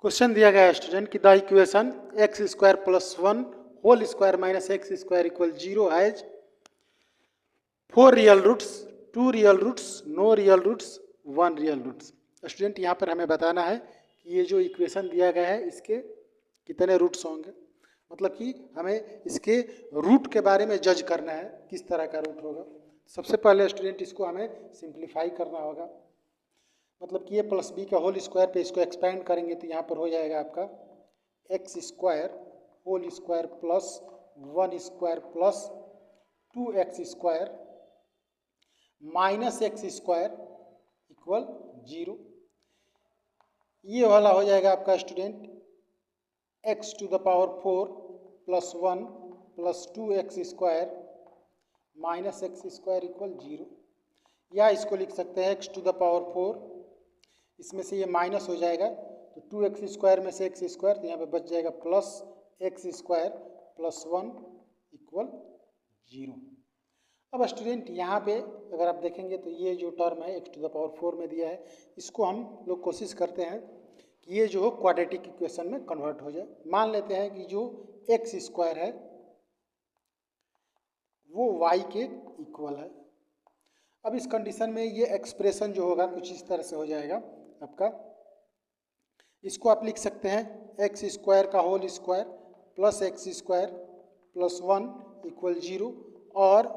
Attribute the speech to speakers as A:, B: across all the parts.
A: Question दिया गया है स्टूडेंट कि the equation x square plus one whole square minus x square equal zero has 4 real roots, 2 real roots, no real roots, 1 real roots. Student यहाँ पर हमें बताना है कि ये जो इक्वेशन दिया गया है इसके कितने रूट्स होंगे, मतलब कि हमें इसके रूट के बारे में जज करना है किस तरह का रूट होगा। सबसे पहले स्टूडेंट इसको हमें सिंप्लीफाई करना होगा, मतलब कि ये प्लस बी का होल स्क्वायर पे इसको एक्सपेंड करेंगे तो यहाँ पर हो जाएगा आपका x square whole square plus 1 square plus 2x square minus x square equal 0। ये वाला हो जाएगा आपका student x to the power 4 plus 1 plus 2x square minus x square equal 0, या इसको लिख सकते हैं x टू द पावर 4, इसमें से ये माइनस हो जाएगा तो 2x स्क्वायर में से x स्क्वायर, तो यहाँ पे बच जाएगा plus x square plus 1 equal 0। अब स्टूडेंट यहाँ पे अगर आप देखेंगे तो ये जो टर्म है x टू द पावर 4 में दिया है, इसको हम लोग कोशिश करते हैं कि ये जो क्वाड्रेटिक इक्वेशन में कन्वर्ट हो जाए। मान लेते हैं कि जो एक्स स्क्वायर है वो y के इक्वल है। अब इस कंडीशन में ये एक्सप्रेशन जो होगा कुछ इस तरह से हो जाएगा आपका, इसको आप लिख सकते हैं एक्स स्क्वायर का whole square plus x square plus 1 equal 0, और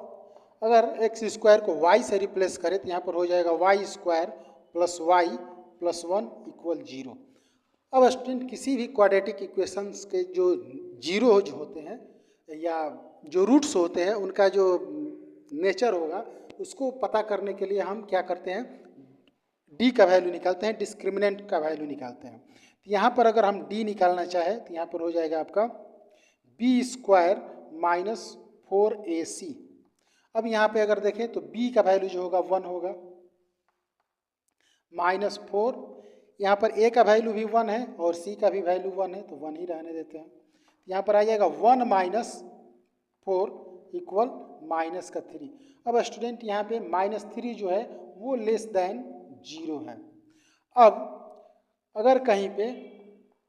A: अगर एक्स स्क्वायर को y से रिप्लेस करें तो यहाँ पर हो जाएगा y square plus y plus 1 equal 0। अब स्टूडेंट किसी भी क्वाड्रेटिक इक्वेशंस के जो जीरो जो होते हैं या जो रूट्स होते हैं उनका जो नेचर होगा उसको पता करने के लिए हम क्या करते हैं, डी का वैल्यू निकालते हैं, डिस्क्रिमिनेंट का वैल्यू निकालते हैं। तो यहाँ पर अगर हम डी निकालना चाहें तो यहाँ पर हो जाएगा आपका बी स्क्वायर माइनस 4ac। अब यहाँ पे अगर देखें तो b का वैल्यू जो होगा 1 होगा, माइनस 4, यहाँ पर a का वैल्यू भी 1 है और c का भी वैल्यू 1 है तो 1 ही रहने देते हैं। यहाँ पर आ जाएगा 1 माइनस 4 इक्वल माइनस का 3। अब स्टूडेंट यहाँ पे माइनस 3 जो है वो लेस देन 0 है। अब अगर कहीं पे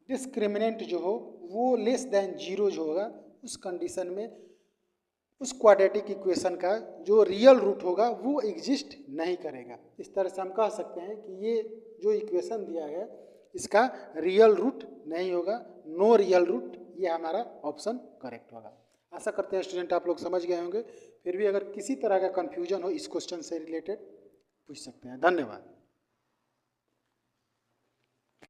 A: डिस्क्रिमिनेंट जो हो वो लेस देन 0 जो होगा उस कंडीशन में उस क्वाड्रेटिक इक्वेशन का जो रियल रूट होगा वो एग्जिस्ट नहीं करेगा। इस तरह से हम कह सकते हैं कि ये जो इक्वेशन दिया है इसका रियल रूट नहीं होगा, नो रियल रूट, ये हमारा ऑप्शन करेक्ट होगा। आशा करते हैं स्टूडेंट आप लोग समझ गए होंगे। फिर भी अगर किसी तरह का कन्फ्यूजन हो इस क्वेश्चन से रिलेटेड पूछ सकते हैं। धन्यवाद।